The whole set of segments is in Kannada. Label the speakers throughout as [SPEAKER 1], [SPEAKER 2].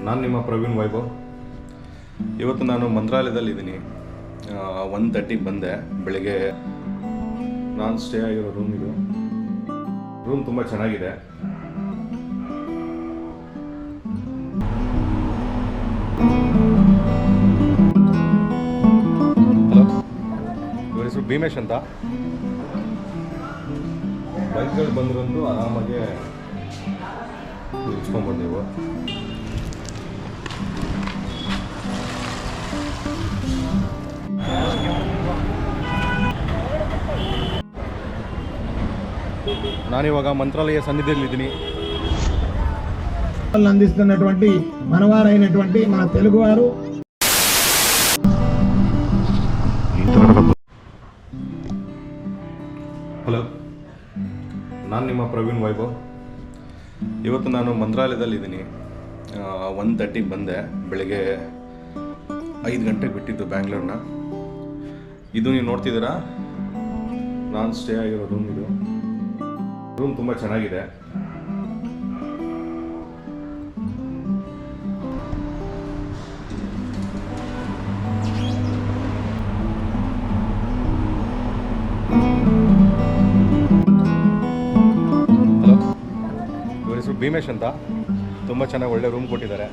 [SPEAKER 1] ನಾನು ನಿಮ್ಮ ಪ್ರವೀಣ್ ವೈಭವ್. ಇವತ್ತು ನಾನು ಮಂತ್ರಾಲಯದಲ್ಲಿದ್ದೀನಿ. 1:30ಗೆ ಬಂದೆ ಬೆಳಗ್ಗೆ. ನಾನು ಸ್ಟೇ ಆಗಿರೋ ರೂಮ್ ಇದು. ರೂಮ್ ತುಂಬ ಚೆನ್ನಾಗಿದೆ. ಹಲೋ, ಇವ್ರ ಹೆಸರು ಭೀಮೇಶ್ ಅಂತ. ಬೈಕ್ಗಳು ಬಂದ್ರಂತೂ ಆರಾಮಾಗಿ ನಿಲ್ಸ್ಕೊಂಬೋದು ನೀವು. ನಾನಿವಾಗ ಮಂತ್ರಾಲಯ ಸನ್ನಿಧಿಯಲ್ಲಿದ್ದೀನಿ.
[SPEAKER 2] అందిస్తున్నటువంటి మనవారైనటువంటి మన తెలుగువారు.
[SPEAKER 1] ಹಲೋ, ನಾನು ನಿಮ್ಮ ಪ್ರವೀಣ್ ವೈಭವ್. ಇವತ್ತು ನಾನು ಮಂತ್ರಾಲಯದಲ್ಲಿದ್ದೀನಿ. 1:30ಗೆ ಬಂದೆ ಬೆಳಗ್ಗೆ. 5 ಗಂಟೆಗೆ ಬಿಟ್ಟಿದ್ದು ಬ್ಯಾಂಗ್ಳೂರ್ನ. ಇದು ನೀವು ನೋಡ್ತಿದ್ದೀರಾ, ನಾನು ಸ್ಟೇ ಆಗಿರೋ ರೂಮ್ ಇದು. ರೂಮ್ ತುಂಬ ಚೆನ್ನಾಗಿದೆ. ಹಲೋ, ಇವ್ರ ಹೆಸರು ಭೀಮೇಶ್ ಅಂತ. ತುಂಬ ಚೆನ್ನಾಗಿ ಒಳ್ಳೆ ರೂಮ್ ಕೊಟ್ಟಿದ್ದಾರೆ.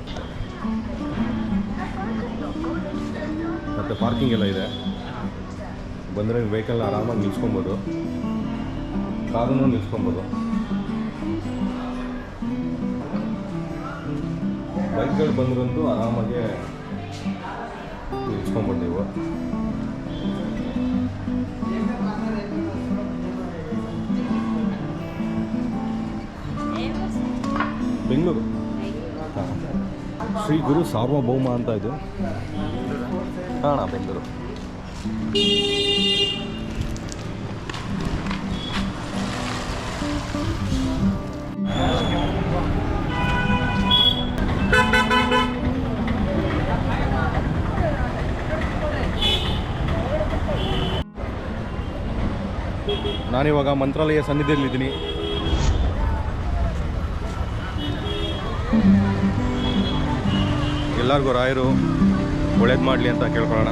[SPEAKER 1] ಮತ್ತು ಪಾರ್ಕಿಂಗ್ ಎಲ್ಲ ಇದೆ. ಬಂದರೆ ವೆಹಿಕಲ್ನ ಆರಾಮಾಗಿ ನಿಲ್ಸ್ಕೊಬೋದು, ಕಾರನ್ನು ನಿಲ್ಸ್ಕೊಬೋದು. ಬೈಕ್ಗಳು ಬಂದ್ರಂತೂ ಆರಾಮಾಗಿ ನಿಲ್ಸ್ಕೊಬೋದು ನೀವು. ಬೆಂಗಳೂರು. ಹಾಂ, ಶ್ರೀ ಗುರು ಸಾರ್ವಭೌಮ ಅಂತ ಇದು. ಹಾಂ, ಬೆಂಗಳೂರು. ನಾನಿವಾಗ ಮಂತ್ರಾಲಯ ಸನ್ನಿಧಿಯಲ್ಲಿದ್ದೀನಿ. ಎಲ್ಲರಿಗೂ ರಾಯರು ಒಳ್ಳೇದು ಮಾಡಲಿ ಅಂತ ಕೇಳ್ಕೊಳ್ಳೋಣ.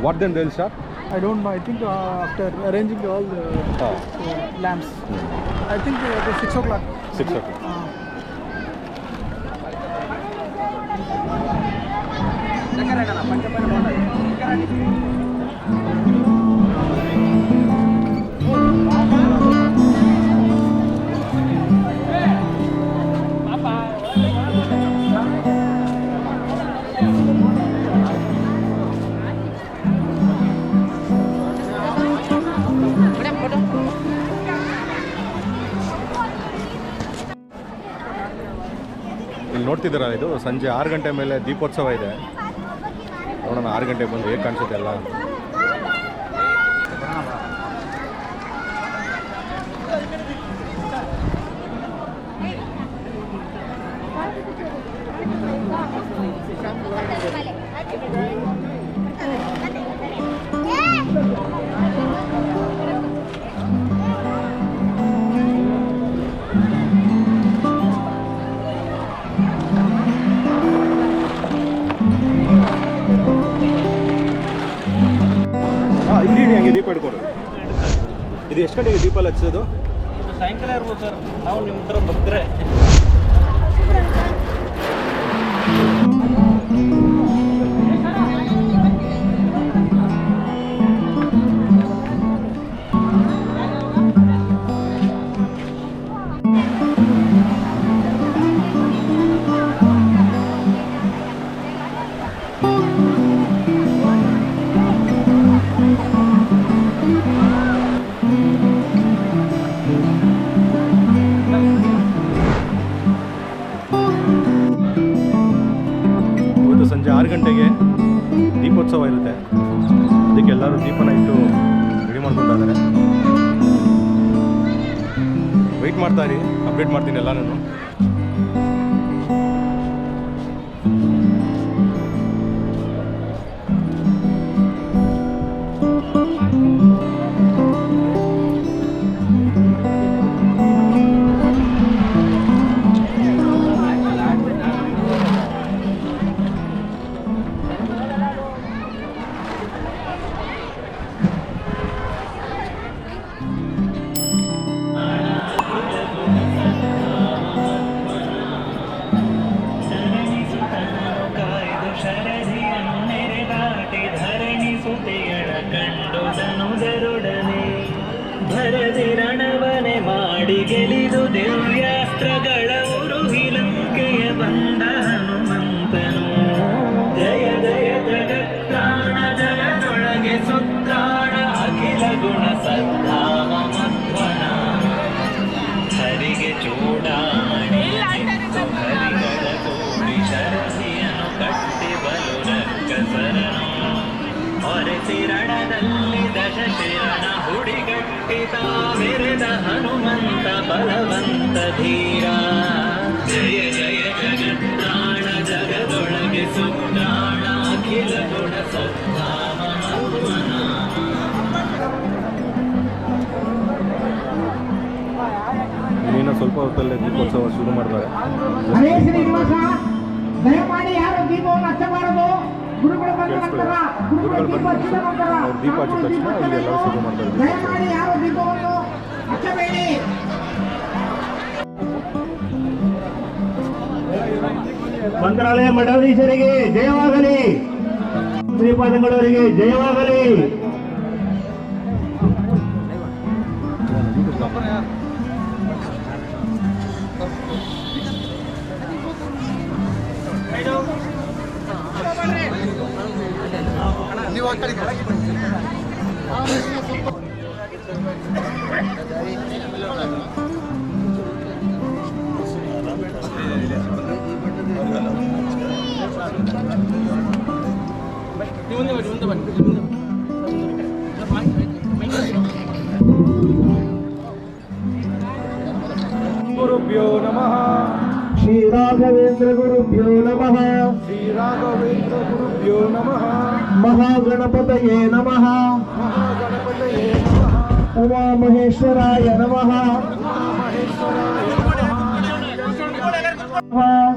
[SPEAKER 1] What then they'll start?
[SPEAKER 2] I don't know. I think after arranging all the lamps, I think it is 6 o'clock.
[SPEAKER 1] 6 o'clock. ಇಲ್ಲಿ ನೋಡ್ತಿದ್ದೀರಾ, ಇದು ಸಂಜೆ 6 ಗಂಟೆ ಮೇಲೆ ದೀಪೋತ್ಸವ ಇದೆ. ನೋಡೋಣ 6 ಗಂಟೆಗೆ ಬಂದು ಹೇಗೆ ಕಾಣಿಸುತ್ತೆ ಎಲ್ಲ. ಇಲ್ಲಿ ಹಂಗೆ ದೀಪ ಹಿಡ್ಕೊಡು. ಇದು ಎಷ್ಟು ಗಂಟೆಗೆ ದೀಪ ಹಚ್ಚೋದು?
[SPEAKER 3] ಸಾಯಂಕಾಲ ಇರ್ಬೋದು ಸರ್. ನಾವು ನಿಮ್ಮ ಥರ ಭಕ್ತರೆ.
[SPEAKER 1] ನೋಡ್ತಾ ಇರಿ, ಅಪ್ಡೇಟ್ ಮಾಡ್ತೀನಿ ಎಲ್ಲ ನಾನು.
[SPEAKER 4] ಭರದಿರಣವನೆ ಮಾಡಿ ಗೆಲಿದು ದಿವ್ಯಾಸ್ತ್ರಗಳ ಉರುಹಿಲಂಕೆಯ ಬಂದ ಹನುಮಂತನು. ಜಯ ಜಯ ಜಗತ್ರಾಣ ಜಯದೊಳಗೆ ಸುತ್ತಾಣ ಅಖಿಲ ಗುಣ ಸದ್ಧಾಮ ಮಧ್ವನ. ಹರಿಗೆ ಚೂಡಾಣಿ ಹರಿಗಳ ಕೂಡಿ ಶರಸಿಯನು ಕಟ್ಟಿ ಬಲು ರಕ್ಕಸರನು. ಹೊರೆಸಿರಣದಲ್ಲಿ ದಶಶಿರಣ ಹುಡಿಗಟ್ಟಿತ ಮೆರೆದ ಹನುಮಂತ ಬಲವಂತ ಧೀರ. ಜಯ ಜಯ ಜಗತ್ರಾಣ ಜಗದೊಳಗೆ ಸುತ್ತಾಣ ಅಖಿಲ ಗುಣ ಸದ್ಧಾಮ ಮಧ್ವನ.
[SPEAKER 1] ಇನ್ನೇನು ಸ್ವಲ್ಪ ಹೊತ್ತಲ್ಲೇ ದೀಪೋತ್ಸವ ಶುರು ಮಾಡ್ತಾರೆ.
[SPEAKER 5] ಹರೇ ಶ್ರೀನಿವಾಸ, ದಯಮಾಡಿ ಯಾರು ದೀಪವನ್ನು ಹಚ್ಚಬಾರದು. ಗುರುಗಳು ಬಂದ ನಂತರ ಗುರುಗಳು ದೀಪ ಹಚ್ಚಿದ ನಂತರ
[SPEAKER 1] ಅವ್ರು ದೀಪ ಹಚ್ಚಿದ ತಕ್ಷಣ ಇಲ್ಲಿ ಎಲ್ಲರೂ ಶುರು ಮಾಡ್ತಾರೆ.
[SPEAKER 5] ದಯಮಾಡಿ ಯಾರು ದೀಪವನ್ನು ಹಚ್ಚಬೇಡಿ.
[SPEAKER 6] ಮಂತ್ರಾಲಯ ಮಠಾಧೀಶರಿಗೆ ಜಯವಾಗಲಿ, ಶ್ರೀಪಾದಂಗಳವರಿಗೆ ಜಯವಾಗಲಿ.
[SPEAKER 1] ಗುರುಭ್ಯೋ ನಮಃ.
[SPEAKER 6] ಶ್ರೀ ರಾಘವೇಂದ್ರ ಗುರುಭ್ಯೋ ನಮಃ.
[SPEAKER 1] ಶ್ರೀ ರಾಘವೇಂದ್ರ ಗುರುಭ್ಯೋ ನಮಃ.
[SPEAKER 6] ಮಹಾಗಣಪತಯೇ ನಮಃ.
[SPEAKER 1] ಮಹಾಗಣಪತಯೇ ನಮಃ.
[SPEAKER 6] ಉಮಾಮಹೇಶ್ವರಾಯ ನಮಃ.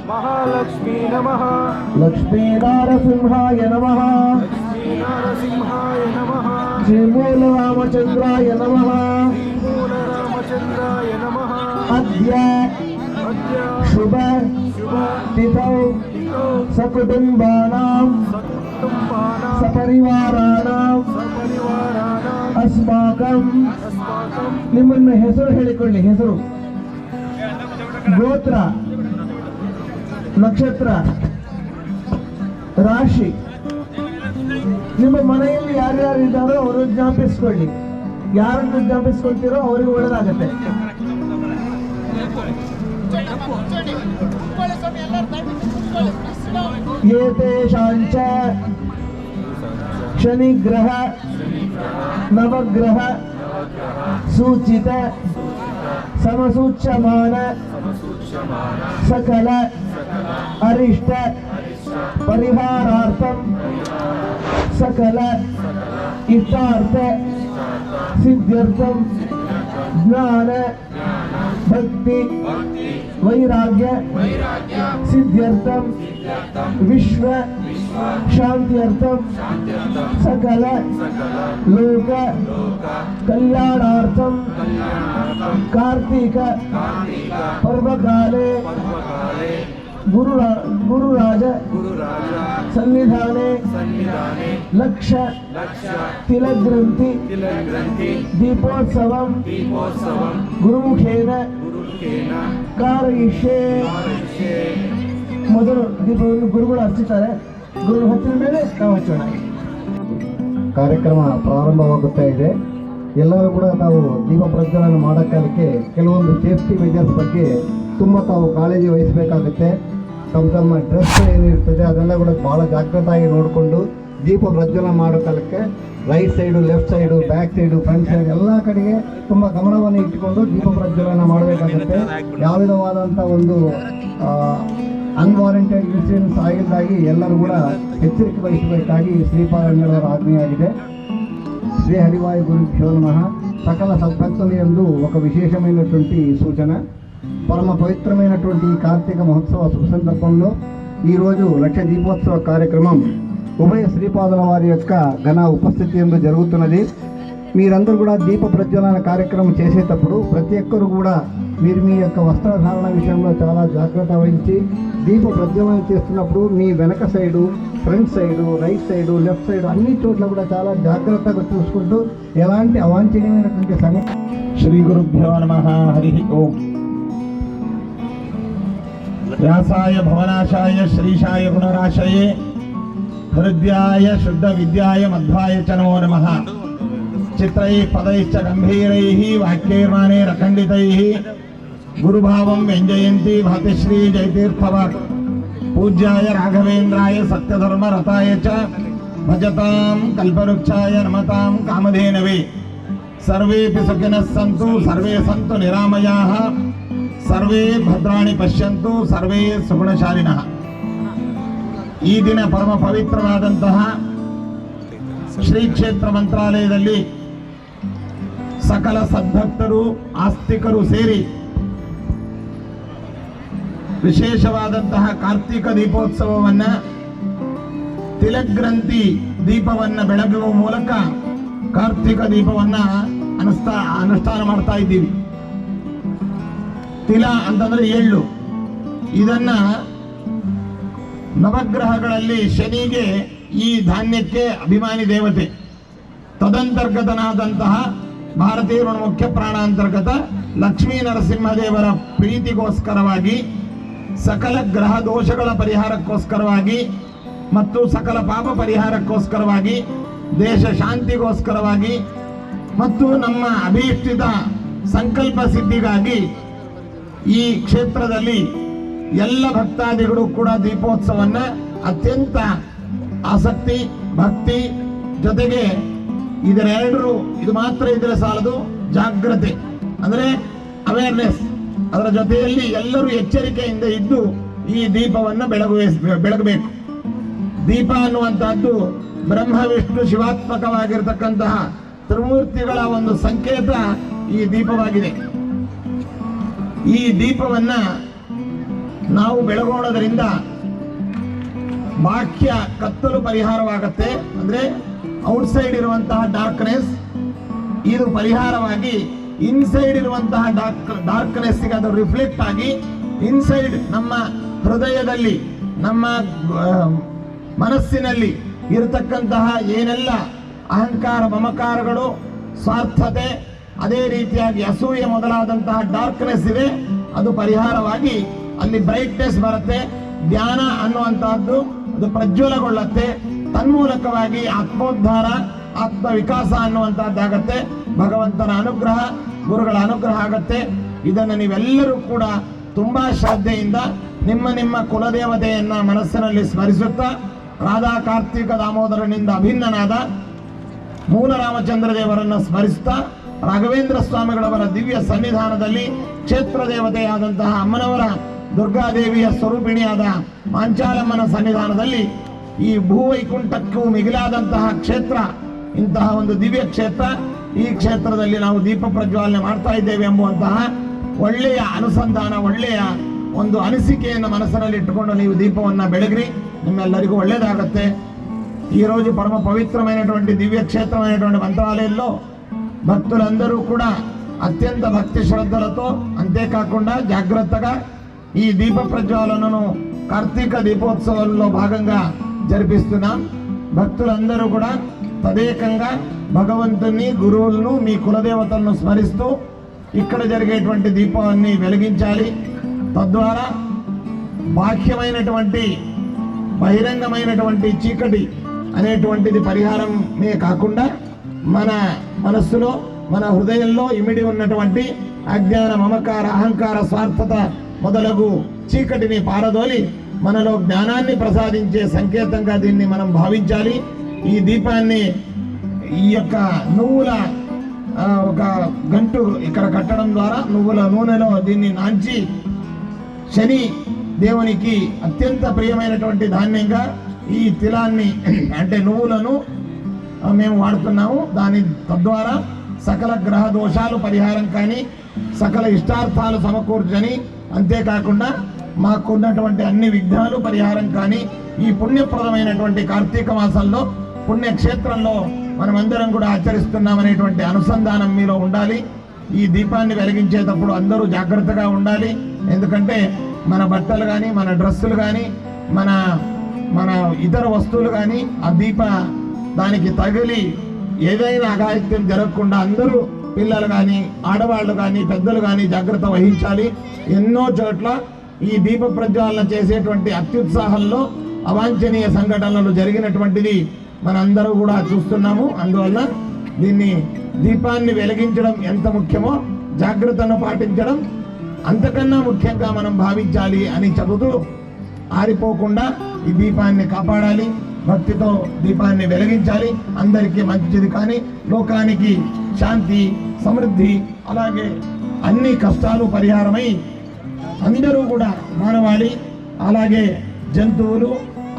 [SPEAKER 1] ಮಹಾಲಕ್ಷ್ಮೀ ನಮಃ.
[SPEAKER 6] ಲಕ್ಷ್ಮೀ ನಾರಸಿಂಹಾಯ ನಮಃ.
[SPEAKER 1] ಲಕ್ಷ್ಮೀ ನರಸಿಂಹಾಯ ನಮಃ.
[SPEAKER 6] ಶ್ರೀ ಮೂಲ ರಾಮಚಂದ್ರಾಯ ನಮಃ.
[SPEAKER 1] ಮೂಲ ರಾಮಚಂದ್ರಾಯ ನಮಃ.
[SPEAKER 6] ಅದ್ಯ
[SPEAKER 1] ಅದ್ಯ
[SPEAKER 6] ಶುಭ
[SPEAKER 1] ಶುಭ
[SPEAKER 6] ತಿಥೌ
[SPEAKER 1] ತಿಥೌ
[SPEAKER 6] ಸಕುಟುಂಬಾನಾಂ
[SPEAKER 1] ಸಕುಟುಂಬಾನಾಂ
[SPEAKER 6] ಸಪರಿವಾರಾಣಾಂ
[SPEAKER 1] ಸಪರಿವಾರಾಣಾಂ
[SPEAKER 6] ಅಸ್ಮಾಕಂ.
[SPEAKER 1] ಅಸ್ಮಾಕಂ.
[SPEAKER 6] ನಿಮ್ಮನ್ನ ಹೆಸರು ಹೇಳಿಕೊಳ್ಳಿ. ಹೆಸರು, ಗೋತ್ರ, ನಕ್ಷತ್ರ, ರಾಶಿ, ನಿಮ್ಮ ಮನೆಯಲ್ಲಿ ಯಾರ್ಯಾರು ಇದ್ದಾರೋ ಅವರು ಜ್ಞಾಪಿಸ್ಕೊಳ್ಳಿ. ಯಾರನ್ನು ಜ್ಞಾಪಿಸ್ಕೊಳ್ತೀರೋ ಅವರಿಗೆ ಒಳ್ಳೆದಾಗತ್ತೆ. ಏತೇಷಾಂಚ ಶನಿಗ್ರಹ ನವಗ್ರಹ ಸೂಚಿತ ಸಮಸೂಚ್ಯಮಾನ ಸಕಲ ಅರಿಷ್ಟ ಪರಿಹಾರಾರ್ಥಂ ಸಕಲ ಇಷ್ಟಾರ್ಥ ಸಿದ್ಧ್ಯರ್ಥಂ ಜ್ಞಾನ ಭಕ್ತಿ ವೈರಾಗ್ಯ ಸಿದ್ಧ್ಯರ್ಥಂ ವಿಶ್ವ ಶಾಂತ್ಯರ್ಥಂ ಸಕಲ ಲೋಕ ಕಲ್ಯಾಣಾರ್ಥಂ ಕಾರ್ತಿಕ ಪರ್ವಕಾಲೇ ಗುರುರಾಜ ಸನ್ನಿಧಾನೆ ಲಕ್ಷ ತಿಲಗ್ರಂಥಿ ದೀಪೋತ್ಸವಂ ಗುರುಮುಖೇನ ಕಾರಯಿಷ್ಯೆ. ಮೊದಲು ದೀಪವನ್ನು ಗುರುಗಳು ಹಚ್ಚುತ್ತಾರೆ. ಗುರುಗಳು ಹಚ್ಚಿದ ಮೇಲೆ ನಾವು ಹಚ್ಚೋಣ. ಕಾರ್ಯಕ್ರಮ ಪ್ರಾರಂಭವಾಗುತ್ತಾ ಇದೆ. ಎಲ್ಲರೂ ಕೂಡ ತಾವು ದೀಪ ಪ್ರಜ್ವಲನ ಮಾಡೋಕ್ಕೆ ಕೆಲವೊಂದು ಸೇಫ್ಟಿ ಮೆಜರ್ಸ್ ಬಗ್ಗೆ ತುಂಬ ತಾವು ಕಾಳಜಿ ವಹಿಸಬೇಕಾಗುತ್ತೆ. ತಮ್ಮ ಡ್ರೆಸ್ ಏನಿರ್ತದೆ ಅದೆಲ್ಲ ಕೂಡ ಭಾಳ ಜಾಗೃತವಾಗಿ ನೋಡಿಕೊಂಡು ದೀಪ ಪ್ರಜ್ವಲನ ಮಾಡೋ ಕಾಲಕ್ಕೆ right side, left side, back side, front side ಎಲ್ಲ ಕಡೆಗೆ ತುಂಬ ಗಮನವನ್ನು ಇಟ್ಟುಕೊಂಡು ದೀಪ ಪ್ರಜ್ವಲನ ಮಾಡಬೇಕಾಗುತ್ತೆ. ಯಾವ ವಿಧವಾದಂಥ ಒಂದು ಅನ್ವಾರಂಟೆಡ್ ಇನ್ಸಿಡೆಂಟ್ಸ್ ಆಗಿದ್ದಾಗಿ ಎಲ್ಲರೂ ಕೂಡ ಎಚ್ಚರಿಕೆ ವಹಿಸಬೇಕಾಗಿ ಶ್ರೀಪಾದಂಗಳವರ ಆಜ್ಞೆಯಾಗಿದೆ. శ్రీ హరివాయు గురుభ్యో నమః. సకల సద్భక్తులు యందు ఒక విశేషమైనటువంటి సూచన. పరమ పవిత్రమైనటువంటి ఈ కార్తీక మహోత్సవ శుభ సందర్భంలో ఈరోజు లక్ష దీపోత్సవ కార్యక్రమం ఉభయ శ్రీపాదుల వారి యొక్క ఘన ఉపస్థితి యందు జరుగుతున్నది. మీరందరూ కూడా దీప ప్రజ్వలన కార్యక్రమం చేసేటప్పుడు ప్రతి ఒక్కరు కూడా మీరు మీ యొక్క వస్త్రధారణ విషయంలో చాలా జాగ్రత్త వహించి దీప ప్రజ్వలన చేస్తున్నప్పుడు మీ వెనక side, front side, right side, left side అన్ని చోట్ల కూడా చాలా జాగ్రత్తగా చూసుకుంటూ ఎలాంటి అవాంఛనీయమైనటువంటి సంఘటన.
[SPEAKER 7] శ్రీ గురుభ్యో నమః. హరి ఓం. వ్యాసాయ భవనాశాయ శ్రీశాయ గుణరాశయే హృద్యాయ శుద్ధ విద్యాయ మధ్వాయ చ నమో నమః. చిత్రైః పదైశ్చ గంభీరైః వాక్యైర్మానైరఖండితైః గురుభావం వ్యంజయంతి భాతిశ్రీ జయతీర్థవాక్. పూజ్యాయ రాఘవేంద్రాయ సత్యధర్మరతాయ చ భజతాం కల్పవృక్షాయ నమతాం కామధేనవే. సర్వేపి సుఖినః సంతు సర్వే సంతు నిరామయాః ಸರ್ವೇ ಭದ್ರಾಣಿ ಪಶ್ಯಂತು ಸರ್ವೇ ಸುಗುಣಶಾಲಿನಃ. ಈ ದಿನ ಪರಮ ಪವಿತ್ರವಾದಂತಹ ಶ್ರೀ ಕ್ಷೇತ್ರ ಮಂತ್ರಾಲಯದಲ್ಲಿ ಸಕಲ ಸದ್ಭಕ್ತರು, ಆಸ್ತಿಕರು ಸೇರಿ ವಿಶೇಷವಾದಂತಹ ಕಾರ್ತಿಕ ದೀಪೋತ್ಸವವನ್ನು ತಿಲಗ್ರಂಥಿ ದೀಪವನ್ನು ಬೆಳಗುವ ಮೂಲಕ ಕಾರ್ತಿಕ ದೀಪವನ್ನು ಅನುಷ್ಠಾನ ಮಾಡ್ತಾ ಇದ್ದೀವಿ. ತಿಲ ಅಂತಂದ್ರೆ ಎಳ್ಳು. ಇದನ್ನ ನವಗ್ರಹಗಳಲ್ಲಿ ಶನಿಗೆ ಈ ಧಾನ್ಯಕ್ಕೆ ಅಭಿಮಾನಿ ದೇವತೆ. ತದಂತರ್ಗತನಾದಂತಹ ಭಾರತೀಯ ಮುಖ್ಯ ಪ್ರಾಣಾಂತರ್ಗತ ಲಕ್ಷ್ಮೀ ನರಸಿಂಹದೇವರ ಪ್ರೀತಿಗೋಸ್ಕರವಾಗಿ, ಸಕಲ ಗ್ರಹ ದೋಷಗಳ ಪರಿಹಾರಕ್ಕೋಸ್ಕರವಾಗಿ ಮತ್ತು ಸಕಲ ಪಾಪ ಪರಿಹಾರಕ್ಕೋಸ್ಕರವಾಗಿ, ದೇಶ ಶಾಂತಿಗೋಸ್ಕರವಾಗಿ ಮತ್ತು ನಮ್ಮ ಅಭೀಷ್ಟಿತ ಸಂಕಲ್ಪ ಸಿದ್ಧಿಗಾಗಿ ಈ ಕ್ಷೇತ್ರದಲ್ಲಿ ಎಲ್ಲ ಭಕ್ತಾದಿಗಳು ಕೂಡ ದೀಪೋತ್ಸವನ್ನ ಅತ್ಯಂತ ಆಸಕ್ತಿ, ಭಕ್ತಿ ಜೊತೆಗೆ ಇದರೆರಡರು ಇದು ಮಾತ್ರ ಇದ್ರೆ ಸಾಲದು, ಜಾಗ್ರತೆ ಅಂದ್ರೆ ಅವೇರ್ನೆಸ್, ಅದರ ಜೊತೆಯಲ್ಲಿ ಎಲ್ಲರೂ ಎಚ್ಚರಿಕೆಯಿಂದ ಇದ್ದು ಈ ದೀಪವನ್ನು ಬೆಳಗಬೇಕು. ದೀಪ ಅನ್ನುವಂತಹದ್ದು ಬ್ರಹ್ಮ ವಿಷ್ಣು ಶಿವಾತ್ಮಕವಾಗಿರ್ತಕ್ಕಂತಹ ತ್ರಿಮೂರ್ತಿಗಳ ಒಂದು ಸಂಕೇತ ಈ ದೀಪವಾಗಿದೆ. ಈ ದೀಪವನ್ನ ನಾವು ಬೆಳಗೋಣದ್ರಿಂದ ಬಾಹ್ಯ ಕತ್ತಲು ಪರಿಹಾರವಾಗುತ್ತೆ. ಅಂದ್ರೆ ಔಟ್ಸೈಡ್ ಇರುವಂತಹ ಡಾರ್ಕ್ನೆಸ್ ಇದು ಪರಿಹಾರವಾಗಿ ಇನ್ಸೈಡ್ ಇರುವಂತಹ ಡಾರ್ಕ್ನೆಸ್ ಗೆ ಅದು ರಿಫ್ಲೆಕ್ಟ್ ಆಗಿ ಇನ್ಸೈಡ್ ನಮ್ಮ ಹೃದಯದಲ್ಲಿ, ನಮ್ಮ ಮನಸ್ಸಿನಲ್ಲಿ ಇರತಕ್ಕಂತಹ ಏನೆಲ್ಲ ಅಹಂಕಾರ, ಮಮಕಾರಗಳು, ಸ್ವಾರ್ಥತೆ, ಅದೇ ರೀತಿಯಾಗಿ ಅಸೂಯೆ ಮೊದಲಾದಂತಹ ಡಾರ್ಕ್ನೆಸ್ ಇದೆ, ಅದು ಪರಿಹಾರವಾಗಿ ಅಲ್ಲಿ ಬ್ರೈಟ್ನೆಸ್ ಬರುತ್ತೆ. ಧ್ಯಾನ ಅನ್ನುವಂತಹದ್ದು ಅದು ಪ್ರಜ್ವಲಗೊಳ್ಳುತ್ತೆ. ತನ್ಮೂಲಕವಾಗಿ ಆತ್ಮೋದ್ಧಾರ, ಆತ್ಮ ವಿಕಾಸ ಅನ್ನುವಂತಹದ್ದಾಗತ್ತೆ. ಭಗವಂತನ ಅನುಗ್ರಹ, ಗುರುಗಳ ಅನುಗ್ರಹ ಆಗತ್ತೆ. ಇದನ್ನು ನೀವೆಲ್ಲರೂ ಕೂಡ ತುಂಬಾ ಶ್ರದ್ಧೆಯಿಂದ ನಿಮ್ಮ ನಿಮ್ಮ ಕುಲದೇವತೆಯನ್ನ ಮನಸ್ಸಿನಲ್ಲಿ ಸ್ಮರಿಸುತ್ತಾ, ರಾಧಾ ಕಾರ್ತಿಕ ದಾಮೋದರನಿಂದ ಅಭಿನ್ನನಾದ ಮೂಲ ರಾಮಚಂದ್ರ ದೇವರನ್ನು ಸ್ಮರಿಸುತ್ತಾ, ರಾಘವೇಂದ್ರ ಸ್ವಾಮಿಗಳವರ ದಿವ್ಯ ಸನ್ನಿಧಾನದಲ್ಲಿ ಕ್ಷೇತ್ರ ದೇವತೆಯಾದಂತಹ ಅಮ್ಮನವರ ದುರ್ಗಾದೇವಿಯ ಸ್ವರೂಪಿಣಿಯಾದ ಮಾಂಚಾಲಮ್ಮನ ಸನ್ನಿಧಾನದಲ್ಲಿ ಈ ಭೂವೈಕುಂಠಕ್ಕೂ ಮಿಗಿಲಾದಂತಹ ಕ್ಷೇತ್ರ, ಇಂತಹ ಒಂದು ದಿವ್ಯ ಕ್ಷೇತ್ರ. ಈ ಕ್ಷೇತ್ರದಲ್ಲಿ ನಾವು ದೀಪ ಪ್ರಜ್ವಾಲನೆ ಮಾಡ್ತಾ ಇದ್ದೇವೆ ಎಂಬುವಂತಹ ಒಳ್ಳೆಯ ಅನುಸಂಧಾನ, ಒಳ್ಳೆಯ ಒಂದು ಅನಿಸಿಕೆಯನ್ನು ಮನಸ್ಸಿನಲ್ಲಿ ಇಟ್ಟುಕೊಂಡು ನೀವು ದೀಪವನ್ನು ಬೆಳಗ್ರಿ, ನಿಮ್ಮೆಲ್ಲರಿಗೂ ಒಳ್ಳೆಯದಾಗತ್ತೆ. ఈ రోజు పరమ పవిత్రమైనటువంటి దివ్య క్షేత్రమైనటువంటి మంత్రాలయంలో భక్తులందరూ కూడా అత్యంత భక్తి శ్రద్ధలతో, అంతేకాకుండా జాగ్రత్తగా ఈ దీప ప్రజ్వాలనను కార్తీక దీపోత్సవంలో భాగంగా జరిపిస్తున్నాం. భక్తులందరూ కూడా తదేకంగా భగవంతుని, గురువులను, మీ కులదేవతలను స్మరిస్తూ ఇక్కడ జరిగేటువంటి దీపాన్ని వెలిగించాలి. తద్వారా బాహ్యమైనటువంటి బహిరంగమైనటువంటి చీకటి అనేటువంటిది పరిహారమే కాకుండా మన మనస్సులో, మన హృదయంలో ఇమిడి ఉన్నటువంటి అజ్ఞాన, మమకార, అహంకార, స్వార్థత మొదలగు చీకటిని పారదోలి మనలో జ్ఞానాన్ని ప్రసాదించే సంకేతంగా దీన్ని మనం భావించాలి. ఈ దీపాన్ని ఈ యొక్క నువ్వుల ఒక గంటు ఇక్కడ కట్టడం ద్వారా నువ్వుల నూనెలో దీన్ని నాంచి శని దేవునికి అత్యంత ప్రియమైనటువంటి ధాన్యంగా ఈ తిలాన్ని అంటే నువ్వులను మేము వాడుతున్నాము. దాని తద్వారా సకల గ్రహ దోషాలు పరిహారం కానీ సకల ఇష్టార్థాలు సమకూర్చని, అంతేకాకుండా మాకున్నటువంటి అన్ని విఘ్నాలు పరిహారం కానీ ఈ పుణ్యప్రదమైనటువంటి కార్తీక మాసంలో పుణ్యక్షేత్రంలో మనమందరం కూడా ఆచరిస్తున్నామనేటువంటి అనుసంధానం మీలో ఉండాలి. ఈ దీపాన్ని వెలిగించేటప్పుడు అందరూ జాగ్రత్తగా ఉండాలి. ఎందుకంటే మన బట్టలు కానీ మన డ్రెస్సులు కానీ మన ఇతర వస్తువులు కానీ ఆ దానికి తగిలి ఏదైనా అఘాయిత్యం జరగకుండా అందరూ పిల్లలు కానీ ఆడవాళ్ళు కానీ పెద్దలు కానీ జాగ్రత్త వహించాలి. ఎన్నో చోట్ల ఈ దీప ప్రజ్వాలన చేసేటువంటి అత్యుత్సాహంలో అవాంఛనీయ సంఘటనలు జరిగినటువంటిది మనందరూ కూడా చూస్తున్నాము. అందువల్ల దీపాన్ని వెలిగించడం ఎంత ముఖ్యమో జాగ్రత్తను పాటించడం అంతకన్నా ముఖ్యంగా మనం భావించాలి అని చెబుతూ ఆరిపోకుండా ఈ దీపాన్ని కాపాడాలి, భక్తితో దీపాన్ని వెలిగించాలి. అందరికీ మంచిది కానీ లోకానికి శాంతి సమృద్ధి అలాగే అన్ని కష్టాలు పరిహారమై అందరూ కూడా మానవాళి అలాగే జంతువులు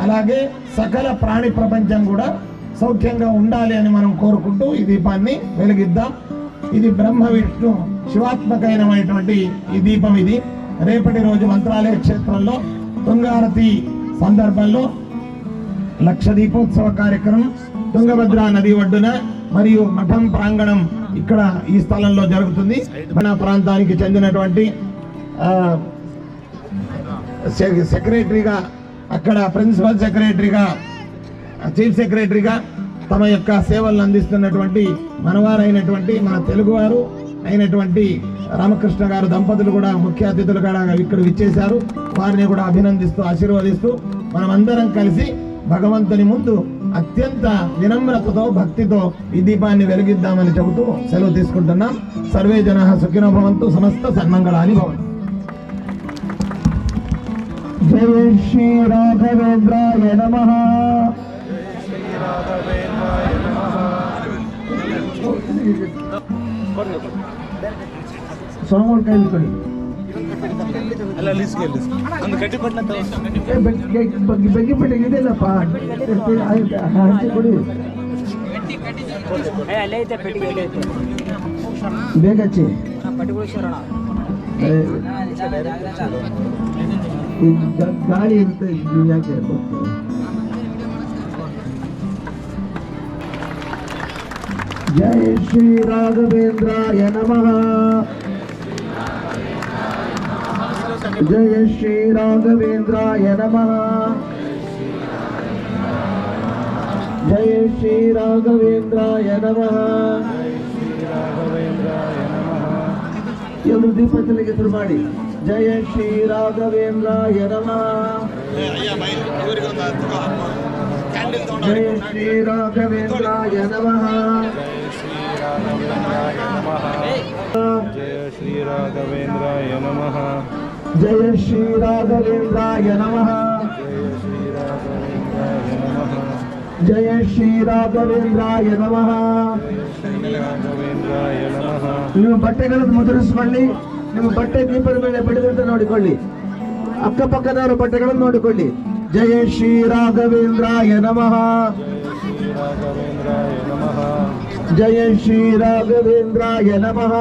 [SPEAKER 7] అలాగే సకల ప్రాణి ప్రపంచం కూడా సౌఖ్యంగా ఉండాలి అని మనం కోరుకుంటూ ఈ దీపాన్ని వెలిగిద్దాం. ఇది బ్రహ్మ విష్ణు శివాత్మకమైనటువంటి ఈ దీపం. ఇది రేపటి రోజు మంత్రాలయ క్షేత్రంలో తుంగారతి సందర్భంలో లక్ష దీపోత్సవ కార్యక్రమం తుంగభద్ర నది ఒడ్డున మరియు మఠం ప్రాంగణం ఇక్కడ ఈ స్థలంలో జరుగుతుంది. మన ప్రాంతానికి చెందినటువంటి సెక్రటరీగా అక్కడ ప్రిన్సిపల్ సెక్రటరీగా చీఫ్ సెక్రటరీగా తమ యొక్క సేవలను అందిస్తున్నటువంటి మనవారైనటువంటి మన తెలుగువారు అయినటువంటి రామకృష్ణ గారు దంపతులు కూడా ముఖ్య అతిథులుగా ఇక్కడ విచ్చేశారు. వారిని కూడా అభినందిస్తూ ఆశీర్వదిస్తూ మనమందరం కలిసి భగవంతుని ముందు అత్యంత వినమ్రతతో భక్తితో ఈ దీపాన్ని వెలిగిద్దామని చెబుతూ సెలవు తీసుకుంటున్నాం. సర్వే జనాః సుఖినో భవంతు, సమస్త సన్మంగళాని భవంతు. జై శ్రీ రాఘవేంద్రాయ నమః. ಸೋಮವಾರ ಕೈ ಕೊಡಿ ಬೆಗ್ಗಿಪಟ್ಟಿಗೆ ಇದೆಯಲ್ಲಪ್ಪ ಹಂಚಿ ಕೊಡಿ ಬೇಗ ಹಚ್ಚಿ. ಗಾಳಿ ಇರುತ್ತೆ ಯಾಕೆ जय श्री राघवेंद्राय नमः. जय श्री राघवेंद्राय नमः. जय श्री राघवेंद्राय नमः. ಎಲ್ಲರೂ ದೀಪ ಹಚ್ಚಲಿಕ್ಕೆ ಶುರು ಮಾಡಿ. ಜಯ ಶ್ರೀ ರಾಘವೇಂದ್ರಾಯ ನಮಃ. जय श्री राघवेंद्राय नमः.
[SPEAKER 1] जय श्री राघवेंद्राय नमः.
[SPEAKER 7] जय श्री राघवेंद्राय नमः. जय श्री राघवेंद्राय नमः. ನಿಮ್ಮ ಬಟ್ಟೆಗಳನ್ನು ಮುದ್ರಿಸಿಕೊಳ್ಳಿ. ನಿಮ್ಮ ಬಟ್ಟೆ ದೀಪದ ಮೇಲೆ ಬಡಿದಂತೆ ನೋಡಿಕೊಳ್ಳಿ. ಅಕ್ಕಪಕ್ಕದವರ ಬಟ್ಟೆಗಳನ್ನು ನೋಡಿಕೊಳ್ಳಿ. जय श्री राघवेंद्राय नमः. जय श्री राघवेंद्राय नमः.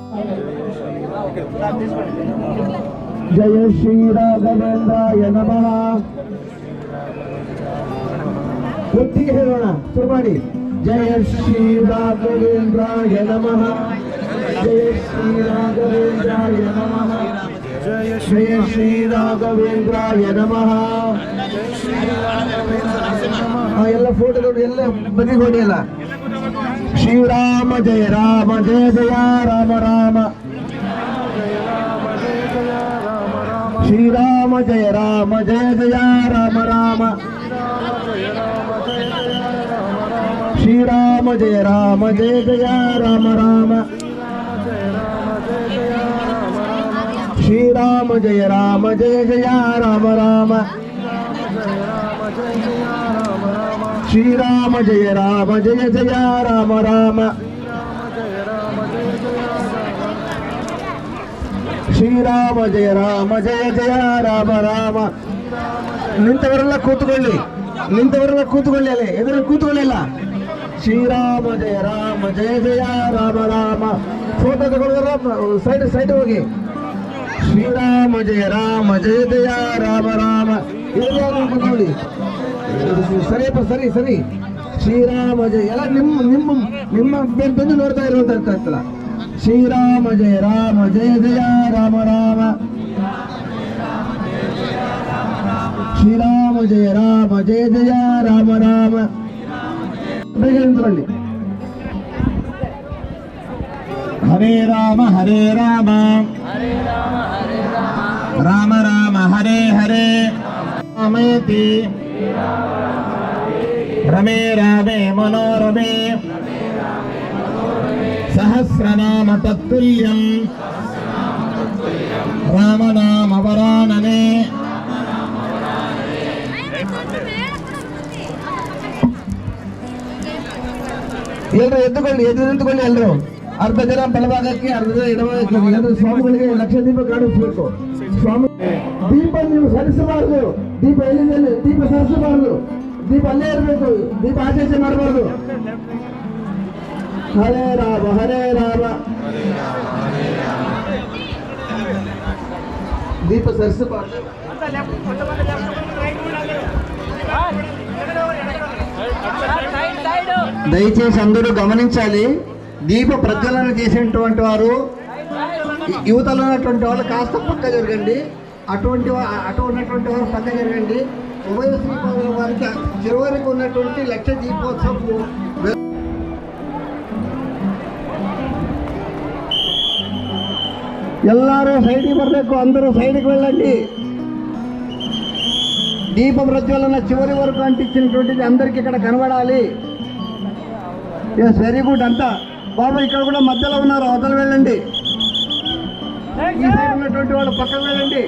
[SPEAKER 7] जय श्री राघवेंद्राय नमः. ಒಟ್ಟಿಗೆ ಹೇಳೋಣ, ಶುರು ಮಾಡಿ. जय श्री राघवेंद्राय नमः. जय श्री राघवेंद्राय नमः. जय श्री राघवेंद्राय नमः. ಎಲ್ಲ ಫೋಟೋಗಳು ಎಲ್ಲ ಬದಿಗೊಡಿ. ಎಲ್ಲ ಶ್ರೀರಾಮ ಜಯ ರಾಮ ಜಯ ಜಯ ರಾಮ ರಾಮ. ಶ್ರೀರಾಮ ಜಯ ರಾಮ ಜಯ ಜಯ ರಾಮ ರಾಮ. ಶ್ರೀರಾಮ ಜಯ ರಾಮ ಜಯ ಜಯ ರಾಮ ರಾಮ. ಶ್ರೀರಾಮ ಜಯ ರಾಮ ಜಯ ಜಯ ರಾಮ ರಾಮ.
[SPEAKER 6] ಶ್ರೀರಾಮ ಜಯ ಜಯ ರಾಮ ರಾಮ ಶ್ರೀರಾಮ ಜಯ ಜಯ ರಾಮ ರಾಮ. ನಿಂತವರೆಲ್ಲ ಕೂತ್ಕೊಳ್ಳಿ ಅಲ್ಲಿ ಎದುರು ಕೂತ್ಕೊಳ್ಳಿಲ್ಲ. ಶ್ರೀರಾಮ ಜಯ ಜಯ ರಾಮ ರಾಮ. ಫೋಟೋ ತಗೊಳ್ಳೋದ್ರ ಸೈಡ್ ಹೋಗಿ. ಶ್ರೀರಾಮ ಜಯ ಜಯ ರಾಮ ರಾಮ. ಕೂತ್ಕೊಳ್ಳಿ. ಸರಿ. ಶ್ರೀರಾಮ ಜಯ ಎಲ್ಲ ನಿಮ್ಮ ಬೆಂದು ನೋಡ್ತಾ ಇರುವಂತ. ಶ್ರೀರಾಮ ಜಯ ಜಯ ರಾಮ ರಾಮ. ಶ್ರೀರಾಮ ಜಯ ಜಯ ರಾಮ ರಾಮ. ಬೇಗ ನಿಂತ್ಕೊಳ್ಳಿ.
[SPEAKER 7] ಹರೇ ರಾಮ ರಾಮ ರಾಮ ಹರೇ ಹರೇ ರಾಮೇತಿ ರಮೇ ರಾಮೇ ಮನೋರಮೇ ಸಹಸ್ರನಾಮ ತತ್ತುಲ್ಯಂ ರಾಮನಾಮ ವರಾನನೆ.
[SPEAKER 6] ಎಲ್ಲರೂ ಎದ್ದು ನಿಂತುಕೊಳ್ಳಿ. ಎಲ್ಲರೂ ಅರ್ಧ ಜನ ಬಲಭಾಗಕ್ಕೆ, ಅರ್ಧ ಜನ ಎಡಭಾಗಕ್ಕೆ. ಎಲ್ಲರೂ ಸ್ವಾಮಿಗಳಿಗೆ ಲಕ್ಷ ದೀಪ ಕಾಣಿಸ್ಬೇಕು. ಸ್ವಾಮಿ ದೀಪ ನೀವು ಸರಿಸಬಾರದು. ದೀಪ ಎಲ್ಲಿಂದ ದೀಪ ಸರಿಸಬಾರದು. ದೀಪ ಅಲ್ಲೇ ಇರಬೇಕು. ದೀಪ ಆಚೆ ಮಾಡಬಾರ್ದು. ಹರೇ ರಾಮ ದೀಪ ಸರಿಸಬಾರ್ದು. దయచేసి అందరూ గమనించాలి. దీప ప్రజ్వలన చేసినటువంటి వారు యువతలో ఉన్నటువంటి వాళ్ళు కాస్త పక్క జరగండి. అటు ఉన్నటువంటి వారు పక్క జరగండి. ఉభయ శ్రీపాదుల వారికి చివరికి ఉన్నటువంటి లక్ష దీపోత్సవం. ಎಲ್ಲರೂ ಸೈಡಿಗೆ ಬರಬೇಕು. అందరూ సైడ్కి వెళ్ళండి. దీప ప్రజ్వలన చివరి వరకు అంటించినటువంటిది అందరికి ఇక్కడ కనబడాలి. Yes, very good. అంతా బాబా ఇక్కడ కూడా మధ్యలో ఉన్నారు, అవతల వెళ్ళండి. ఈ సైడ్ ఉన్నటువంటి వాళ్ళు పక్కకు వెళ్ళండి.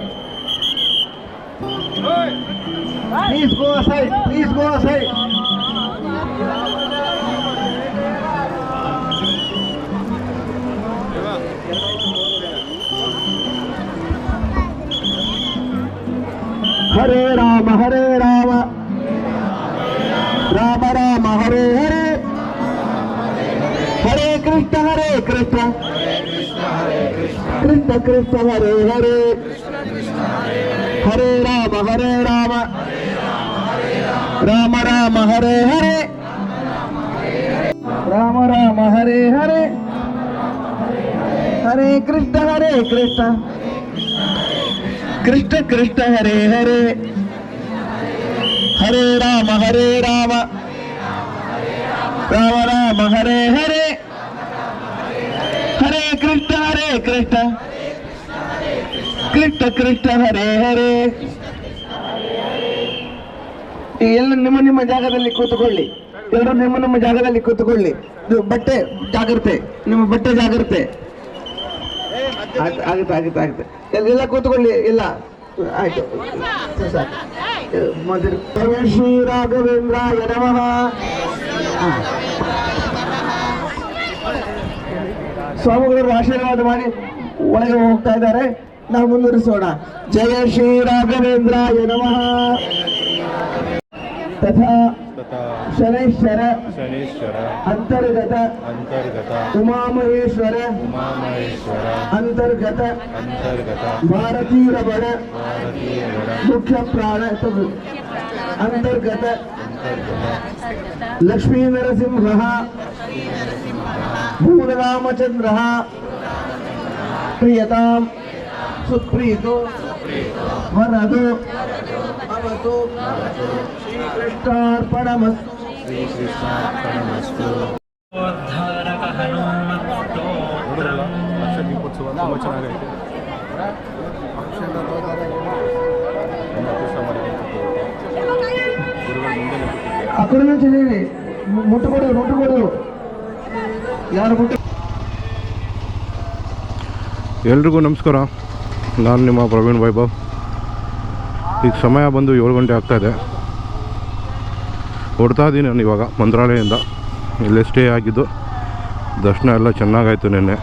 [SPEAKER 6] Please go side. Hare Rama Rama Rama Hare Hare. Hare Krishna Krishna Krishna Hare Hare. Hare Rama Rama Rama Hare Hare. Rama Hare Hare. Hare Krishna Krishna Hare Hare. Hare Rama Rama Hare Hare. Hare Krishna Krishna Hare Hare. ಎಲ್ಲ ನಿಮ್ಮ ಜಾಗದಲ್ಲಿ ಕೂತ್ಕೊಳ್ಳಿ. ಎಲ್ಲರೂ ನಿಮ್ಮ ಜಾಗದಲ್ಲಿ ಕೂತ್ಕೊಳ್ಳಿ. ಬಟ್ಟೆ ಜಾಗ್ರತೆ, ನಿಮ್ಮ ಬಟ್ಟೆ ಜಾಗ್ರತೆ. ಆಗುತ್ತೆ. ಎಲ್ಲ ಕೂತ್ಕೊಳ್ಳಿ. ಇಲ್ಲ ಆಯ್ತು. ಶ್ರೀ ರಾಘವೇಂದ್ರಾಯ ನಮಃ. ಸ್ವಾಮಿಗಳು ಆಶೀರ್ವಾದ ಮಾಡಿ ಒಳಗೆ ಹೋಗ್ತಾ ಇದ್ದಾರೆ. ನಾವು ಮುಂದುವರಿಸೋಣ. ಜಯ ಶ್ರೀ ರಾಘವೇಂದ್ರಾಯ ನಮಃ. ತಥಾ ಶನೈಶ್ವರ ಅಂತರ್ಗತ ಉಮಾಮಹೇಶ್ವರ ಅಂತರ್ಗತ ಭಾರತೀಯ ಬಡ ಮುಖ್ಯ ಪ್ರಾಣ ಅಂತರ್ಗತ ಲಕ್ಷ್ಮೀ ನರಸಿಂಹ ಭೂರಾಮಚಂದ್ರ ಪ್ರಿಯತಾಂ ಸುಪ್ರೀತೋ ವರದು ಅವತು ಶ್ರೀಕೃಷ್ಣಾರ್ಪಣಮಸ್ತು.
[SPEAKER 1] ಲಕ್ಷ ದೀಪೋತ್ಸವ ತುಂಬ ಚೆನ್ನಾಗೈತೆ.
[SPEAKER 6] అక్కడ నుంచి ముట్టుకోడు ಯಾರು ಮುಟ್ಟು.
[SPEAKER 1] ಎಲ್ರಿಗೂ ನಮಸ್ಕಾರ. ನಾನು ನಿಮ್ಮ ಪ್ರವೀಣ್ ವೈಭವ್. ಈಗ ಸಮಯ ಬಂದು 7 ಗಂಟೆ ಆಗ್ತಾಯಿದೆ. ಹೊಡ್ತಾ ಇದ್ದೀನಿ ನಾನು ಇವಾಗ ಮಂತ್ರಾಲಯದಿಂದ. ಇಲ್ಲೇ ಸ್ಟೇ ಆಗಿದ್ದು, ದರ್ಶನ ಎಲ್ಲ ಚೆನ್ನಾಗಾಯಿತು. ನೆನ್ನೆ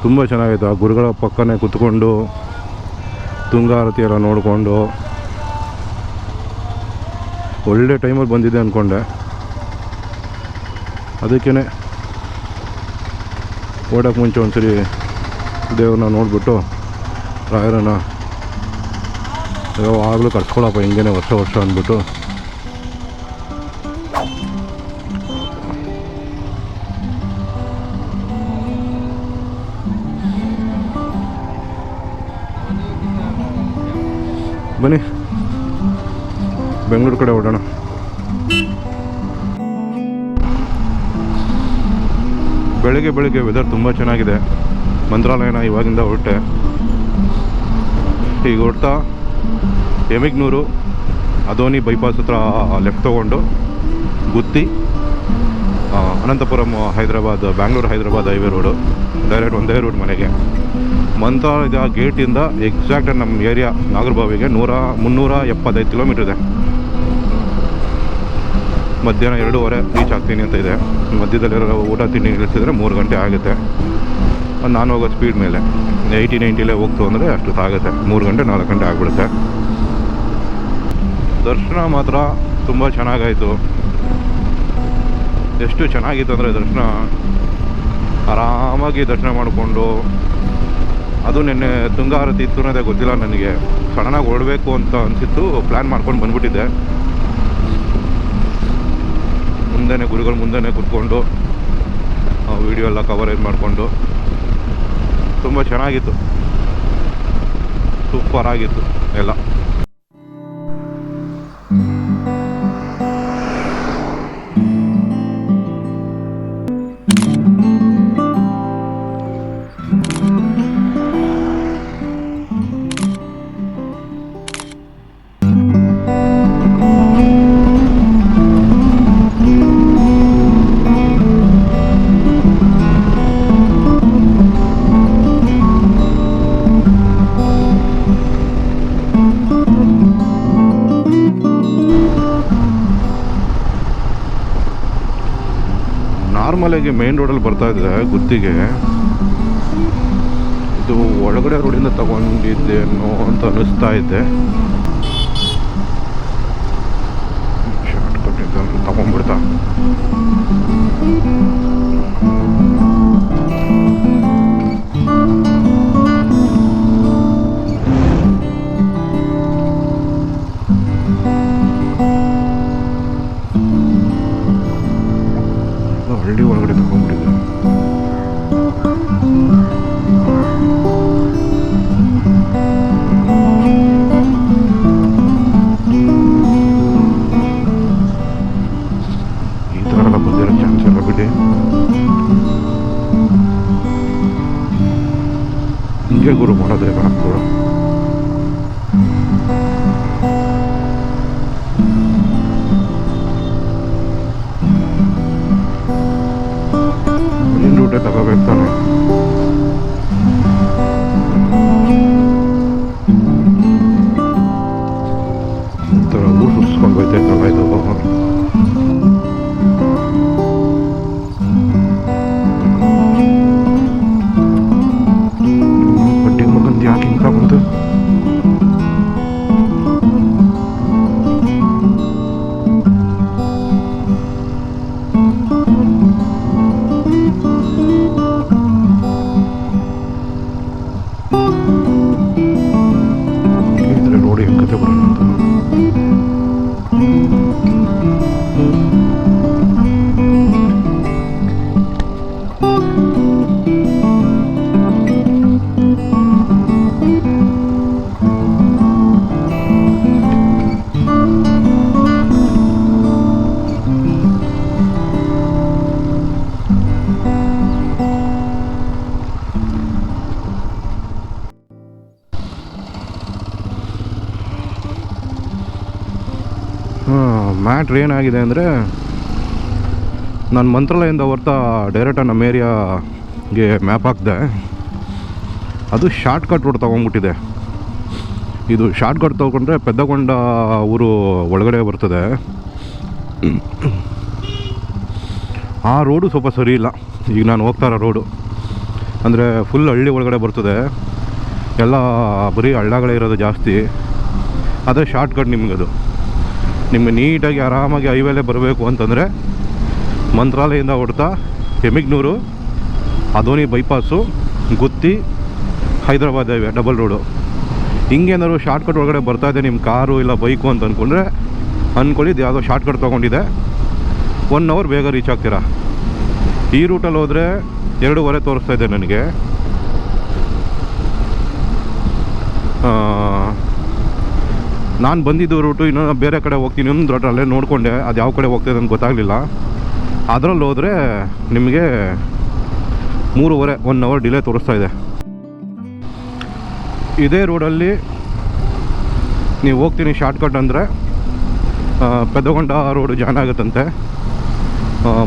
[SPEAKER 1] ತುಂಬ ಚೆನ್ನಾಗಾಯಿತು. ಆ ಗುರುಗಳ ಪಕ್ಕನೇ ಕೂತ್ಕೊಂಡು ತುಂಗಾ ಆರತಿ ಎಲ್ಲ ನೋಡಿಕೊಂಡು ಒಳ್ಳೆ ಟೈಮಲ್ಲಿ ಬಂದಿದೆ ಅಂದ್ಕೊಂಡೆ. ಅದಕ್ಕೇ ಓಡೋಕ್ಕೆ ಮುಂಚೆ ಒಂದ್ಸರಿ ದೇವ್ರನ್ನ ನೋಡಿಬಿಟ್ಟು ರಾಯರನ್ನ ಯಾವಾಗಲೂ ಕರ್ಸ್ಕೊಳಪ್ಪ ಹಿಂಗೇನೆ ವರ್ಷ ಅಂದ್ಬಿಟ್ಟು ಬನ್ನಿ ಬೆಂಗಳೂರು ಕಡೆ ಹೊರಡೋಣ. ಬೆಳಗ್ಗೆ ವೆದರ್ ತುಂಬ ಚೆನ್ನಾಗಿದೆ. ಮಂತ್ರಾಲಯನ ಇವಾಗಿಂದ ಹೊರಟೆ. ಈಗ ಹೊರಡ್ತಾ ಎಮಿಗ್ನೂರು ಅದೋನಿ ಬೈಪಾಸ್ ಹತ್ರ ಲೆಫ್ಟ್ ತೊಗೊಂಡು Gooty Anantapuram Bangalore Hyderabad highway road direct ಒಂದೇ ರೂಟ್ ಮನೆಗೆ. ಮಂತ್ರಾಲಯದ ಗೇಟಿಂದ ಎಕ್ಸಾಕ್ಟ್ ನಮ್ಮ ಏರಿಯಾ ನಾಗರಬಾವಿಗೆ 375 ಕಿಲೋಮೀಟ್ರ್ ಇದೆ. ಮಧ್ಯಾಹ್ನ 2:15 ರೀಚ್ ಆಗ್ತೀನಿ ಅಂತ ಇದೆ. ಮಧ್ಯದಲ್ಲಿರೋ ಊಟ ತಿಂಡಿ ನಿಲ್ಲಿಸಿದ್ರೆ 3 ಗಂಟೆ ಆಗುತ್ತೆ. ನಾನು ಹೋಗೋ ಸ್ಪೀಡ್ ಮೇಲೆ 80-90 ಹೋಗ್ತು ಅಂದರೆ ಅಷ್ಟೊತ್ತಾಗುತ್ತೆ. 3 ಗಂಟೆ 4 ಗಂಟೆ ಆಗಿಬಿಡುತ್ತೆ. ದರ್ಶನ ಮಾತ್ರ ತುಂಬ ಚೆನ್ನಾಗಾಯಿತು. ಎಷ್ಟು ಚೆನ್ನಾಗಿತ್ತು ಅಂದರೆ ದರ್ಶನ ಆರಾಮಾಗಿ ದರ್ಶನ ಮಾಡಿಕೊಂಡು, ಅದು ನಿನ್ನೆ ತುಂಗಾ ಆರತಿ ಇತ್ತು ಅನ್ನೋದೇ ಗೊತ್ತಿಲ್ಲ ನನಗೆ. ಸಡನ್ನಾಗಿ ಹೊರಡಬೇಕು ಅಂತ ಅನಿಸಿತ್ತು. ಪ್ಲ್ಯಾನ್ ಮಾಡ್ಕೊಂಡು ಬಂದ್ಬಿಟ್ಟಿದ್ದೆ. ಗುರುಗಳ ಮುಂದೆನೇ ಕೂತ್ಕೊಂಡು ವಿಡಿಯೋ ಎಲ್ಲ ಕವರೇಜ್ ಮಾಡಿಕೊಂಡು ತುಂಬ ಚೆನ್ನಾಗಿತ್ತು. ಸೂಪರ್ ಆಗಿತ್ತು ಎಲ್ಲ. ನಾರ್ಮಲಾಗಿ ಮೇನ್ ರೋಡಲ್ಲಿ ಬರ್ತಾ ಇದ್ದೆ ಗುತ್ತಿಗೆ. ಇದು ಒಳಗಡೆ ರೋಡಿಂದ ತಗೊಂಡಿದ್ದೇನೋ ಅಂತ ಅನ್ನಿಸ್ತಾ ಇದ್ದೆ. ಶಾರ್ಟ್ ಕಟ್ ಇದ್ದಂತ ತಗೊಂಡ್ಬಿಡ್ತಾ. ಹಳ್ಳಿ ಒಳಗಡೆ ತಗೊಂಡ್ಬಿಟ್ಟಿದ್ದೆ. ಈ ಥರ ಎಲ್ಲ ಬಂದಿರೋ ಚಾನ್ಸ್ ಎಲ್ಲ ಬಿಡಿ. ಹಿಂಗೆ ಗುರು ಮಾಡೋದೇ ಕೂಡ. ರೂಟೇ ತಗೋಬೇಕು ತಾನೆ. ಈ ಥರ ಊರು ಸುಸ್ಕೊಂಡು ಹೋಯ್ತೈತಲ್ಲ ಇದು. ಬಡ್ಡಿ ಮಗಂದು ಯಾಕೆ ಹಿಂಗ ಬಂತು? ನೋಡಿ ಹೆಂಗೆ ಕತೆ ಬರೋಣ ಅಂತ. ಮ್ಯಾಟ್ರ್ ಏನಾಗಿದೆ ಅಂದರೆ, ನಾನು ಮಂತ್ರಾಲಯದಿಂದ ಹೊರ್ತಾ ಡೈರೆಕ್ಟಾಗಿ ನಮ್ಮ ಏರಿಯಾಗೆ ಮ್ಯಾಪ್ ಹಾಕಿದೆ. ಅದು ಶಾರ್ಟ್ ಕಟ್ ರೋಡ್ ತೊಗೊಂಡ್ಬಿಟ್ಟಿದೆ. ಇದು ಶಾರ್ಟ್ ಕಟ್ ತೊಗೊಂಡ್ರೆ ಪೆದ್ದಗೊಂಡ ಊರು ಒಳಗಡೆ ಬರ್ತದೆ. ಆ ರೋಡು ಸ್ವಲ್ಪ ಸರಿ ಇಲ್ಲ. ಈಗ ನಾನು ಹೋಗ್ತಾ ಇರೋ ರೋಡು ಅಂದರೆ ಫುಲ್ ಹಳ್ಳಿ ಒಳಗಡೆ ಬರ್ತದೆ, ಎಲ್ಲ ಬರೀ ಹಳ್ಳಗಳೇ ಇರೋದು ಜಾಸ್ತಿ. ಅದೇ ಶಾರ್ಟ್ ಕಟ್ ನಿಮಗದು. ನಿಮಗೆ ನೀಟಾಗಿ ಆರಾಮಾಗಿ ಹೈವೇಲೆ ಬರಬೇಕು ಅಂತಂದರೆ ಮಂತ್ರಾಲಯದಿಂದ ಹೊಡ್ತಾ Emmiganur, Adoni bypass, Gooty, Hyderabad highway double road. ಹಿಂಗೇನಾದ್ರು ಶಾರ್ಟ್ ಕಟ್ ಒಳಗಡೆ ಬರ್ತಾಯಿದೆ ನಿಮ್ಮ ಕಾರು ಇಲ್ಲ ಬೈಕು ಅಂತ ಅಂದ್ಕೊಳ್ಳಿ ಇದು ಯಾವುದೋ ಶಾರ್ಟ್ ಕಟ್ ತೊಗೊಂಡಿದೆ, 1 ಅವರ್ ಬೇಗ ರೀಚ್ ಆಗ್ತೀರಾ. ಈ ರೂಟಲ್ಲಿ ಹೋದರೆ 2:15 ತೋರಿಸ್ತಾ ಇದೆ ನನಗೆ. ನಾನು ಬಂದಿದ್ದು ರೂಟು ಇನ್ನೂ ಬೇರೆ ಕಡೆ ಹೋಗ್ತೀನಿ, ಇನ್ನೊಂದು ರೂಟ್ ಅಲ್ಲೇ ನೋಡಿಕೊಂಡೆ, ಅದು ಯಾವ ಕಡೆ ಹೋಗ್ತಾಯಿದೆ ಅಂತ ಗೊತ್ತಾಗಲಿಲ್ಲ. ಅದರಲ್ಲಿ ಹೋದರೆ ನಿಮಗೆ 3:15 1 ಅವರ್ ಡಿಲೇ ತೋರಿಸ್ತಾ ಇದೆ. ಇದೇ ರೋಡಲ್ಲಿ ನೀವು ಹೋಗ್ತೀನಿ ಶಾರ್ಟ್ ಕಟ್ ಅಂದರೆ ಪೆದ್ದಗೊಂಡ ರೋಡು ಜಾಯ್ನ್ ಆಗುತ್ತಂತೆ.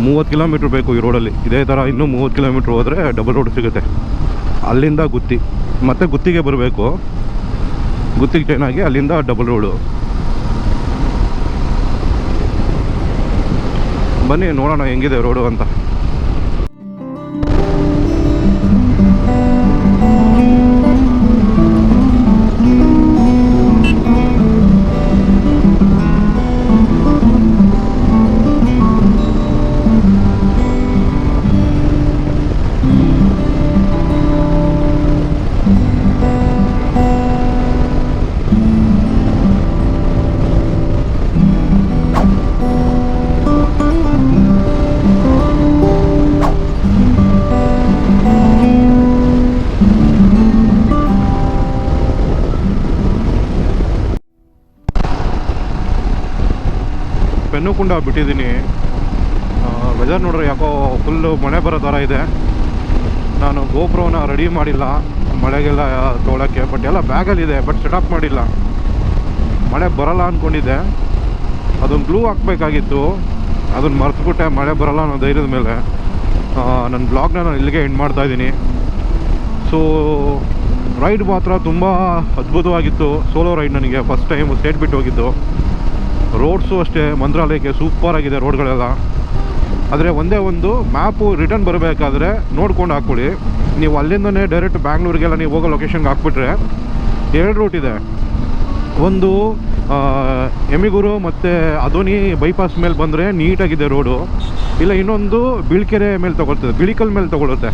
[SPEAKER 1] 30 ಕಿಲೋಮೀಟ್ರ್ ಬೇಕು ಈ ರೋಡಲ್ಲಿ. ಇದೇ ಥರ ಇನ್ನೂ 30 ಕಿಲೋಮೀಟ್ರ್ ಹೋದರೆ ಡಬಲ್ ರೋಡ್ ಸಿಗುತ್ತೆ. ಅಲ್ಲಿಂದ ಗುತ್ತಿ, ಮತ್ತು ಗುತ್ತಿಗೆ ಬರಬೇಕು, ಗುತ್ತಿಗೆ ಚೆನ್ನಾಗಿ ಅಲ್ಲಿಂದ ಡಬಲ್ ರೋಡು. ಬನ್ನಿ ನೋಡೋಣ ಹೆಂಗಿದೆ ರೋಡು ಅಂತ. ಪೆನ್ನುಕುಂಡ ಬಿಟ್ಟಿದ್ದೀನಿ. ವೆದರ್ ನೋಡ್ರೆ ಯಾಕೋ ಫುಲ್ಲು ಮಳೆ ಬರೋ ಥರ ಇದೆ. ನಾನು ಗೋಪ್ರೋನ ರೆಡಿ ಮಾಡಿಲ್ಲ ಮಳೆಗೆಲ್ಲ ತೊಗೊಳಕ್ಕೆ, ಬಟ್ ಎಲ್ಲ ಬ್ಯಾಗಲ್ಲಿದೆ, ಬಟ್ ಸೆಟಪ್ ಮಾಡಿಲ್ಲ. ಮಳೆ ಬರೋಲ್ಲ ಅಂದ್ಕೊಂಡಿದ್ದೆ, ಅದೊಂದು ಗ್ಲೂ ಹಾಕಬೇಕಾಗಿತ್ತು, ಅದನ್ನು ಮರೆತುಬಿಟ್ಟೆ. ಮಳೆ ಬರೋಲ್ಲ ಅನ್ನೋ ಧೈರ್ಯದ ಮೇಲೆ ನನ್ನ ಬ್ಲಾಗ್ನ ನಾನು ಇಲ್ಲಿಗೆ ಎಂಡ್ ಮಾಡ್ತಾಯಿದ್ದೀನಿ. ಸೊ ರೈಡ್ ಮಾತ್ರ ತುಂಬ ಅದ್ಭುತವಾಗಿತ್ತು. ಸೋಲೋ ರೈಡ್ ನನಗೆ ಫಸ್ಟ್ ಟೈಮು ಸ್ಟೇಟ್ ಬಿಟ್ಟು ಹೋಗಿದ್ದು. ರೋಡ್ಸು ಅಷ್ಟೇ ಮಂತ್ರಾಲಯಕ್ಕೆ ಸೂಪರಾಗಿದೆ ರೋಡ್ಗಳೆಲ್ಲ. ಆದರೆ ಒಂದೇ ಒಂದು ಮ್ಯಾಪು ರಿಟರ್ನ್ ಬರಬೇಕಾದ್ರೆ ನೋಡ್ಕೊಂಡು ಹಾಕ್ಕೊಳ್ಳಿ. ನೀವು ಅಲ್ಲಿಂದನೇ ಡೈರೆಕ್ಟ್ ಬ್ಯಾಂಗ್ಳೂರಿಗೆಲ್ಲ ನೀವು ಹೋಗೋ ಲೊಕೇಶನ್ಗೆ ಹಾಕ್ಬಿಟ್ರೆ 2 ರೂಟ್ ಇದೆ. ಒಂದು ಎಮಿಗೂರು ಮತ್ತು ಅದೋನಿ ಬೈಪಾಸ್ ಮೇಲೆ ಬಂದರೆ ನೀಟಾಗಿದೆ ರೋಡು, ಇಲ್ಲ ಇನ್ನೊಂದು ಬಿಳ್ಕೆರೆ ಮೇಲೆ ತೊಗೊಳ್ತದೆ, ಬಿಳಿಕಲ್ ಮೇಲೆ ತೊಗೊಳುತ್ತೆ.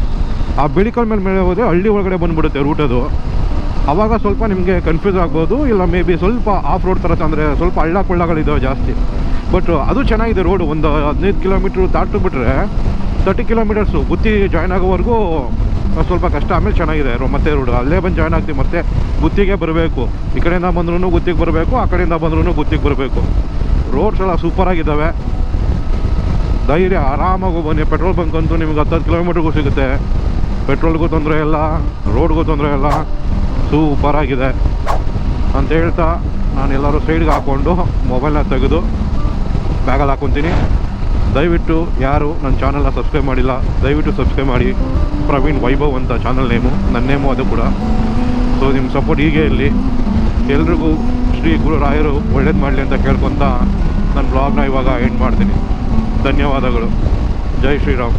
[SPEAKER 1] ಆ ಬಿಳಿಕಲ್ ಮೇಲೆ ಹೋದರೆ ಹಳ್ಳಿ ಒಳಗಡೆ ಬಂದುಬಿಡುತ್ತೆ ರೂಟ್. ಅದು ಆವಾಗ ಸ್ವಲ್ಪ ನಿಮಗೆ ಕನ್ಫ್ಯೂಸ್ ಆಗ್ಬೋದು, ಇಲ್ಲ ಮೇ ಬಿ ಸ್ವಲ್ಪ ಆಫ್ ರೋಡ್ ಥರ, ಅಂದರೆ ಸ್ವಲ್ಪ ಹಳ್ಳ ಕೊಳ್ಳಗಳಿದ್ದಾವೆ ಜಾಸ್ತಿ. ಬಟ್ ಅದು ಚೆನ್ನಾಗಿದೆ ರೋಡು. ಒಂದು 15 ಕಿಲೋಮೀಟ್ರ್ ದಾಟಿಬಿಟ್ರೆ 30 ಕಿಲೋಮೀಟರ್ಸು ಗುತ್ತಿ ಜಾಯ್ನ್ ಆಗೋವರೆಗೂ ಸ್ವಲ್ಪ ಕಷ್ಟ, ಆಮೇಲೆ ಚೆನ್ನಾಗಿದೆ ಮತ್ತೆ ರೋಡು. ಅಲ್ಲೇ ಬಂದು ಜಾಯ್ನ್ ಆಗ್ತೀವಿ, ಮತ್ತೆ ಗುತ್ತಿಗೆ ಬರಬೇಕು. ಈ ಕಡೆಯಿಂದ ಬಂದ್ರೂ ಗುತ್ತಿಗೆ ಬರಬೇಕು, ಆ ಕಡೆಯಿಂದ ಬಂದ್ರೂ ಗುತ್ತಿಗೆ ಬರಬೇಕು. ರೋಡ್ಸ್ ಎಲ್ಲ ಸೂಪರಾಗಿದ್ದಾವೆ. ಧೈರ್ಯ ಆರಾಮಾಗಿ ಬನ್ನಿ. ಪೆಟ್ರೋಲ್ ಬಂಕ್ ಅಂತೂ ನಿಮ್ಗೆ 10 ಕಿಲೋಮೀಟ್ರಿಗೂ ಸಿಗುತ್ತೆ. ಪೆಟ್ರೋಲ್ಗೂ ತೊಂದರೆ ಇಲ್ಲ, ರೋಡ್ಗೂ ತೊಂದರೆ ಇಲ್ಲ, ಸೂಪರಾಗಿದೆ ಅಂತ ಹೇಳ್ತಾ ನಾನು ಎಲ್ಲರೂ ಸೈಡ್ಗೆ ಹಾಕ್ಕೊಂಡು ಮೊಬೈಲ್ನ ತೆಗೆದು ಬ್ಯಾಗಲ್ಲಿ ಹಾಕ್ಕೊತೀನಿ. ದಯವಿಟ್ಟು ಯಾರು ನನ್ನ ಚಾನಲ್ನ ಸಬ್ಸ್ಕ್ರೈಬ್ ಮಾಡಿಲ್ಲ, ದಯವಿಟ್ಟು ಸಬ್ಸ್ಕ್ರೈಬ್ ಮಾಡಿ. ಪ್ರವೀಣ್ ವೈಭವ್ ಅಂತ ಚಾನಲ್ ನೇಮು, ನನ್ನ ನೇಮು ಅದು ಕೂಡ. ಸೊ ನಿಮ್ಮ ಸಪೋರ್ಟ್ ಹೀಗೆ ಇರಲಿ. ಎಲ್ರಿಗೂ ಶ್ರೀ ಗುರು ರಾಯರು ಒಳ್ಳೇದು ಮಾಡಲಿ ಅಂತ ಕೇಳ್ಕೊತ ನನ್ನ ಬ್ಲಾಗ್ನ ಇವಾಗ ಎಂಡ್ ಮಾಡ್ತೀನಿ. ಧನ್ಯವಾದಗಳು. ಜೈ ಶ್ರೀರಾಮ್.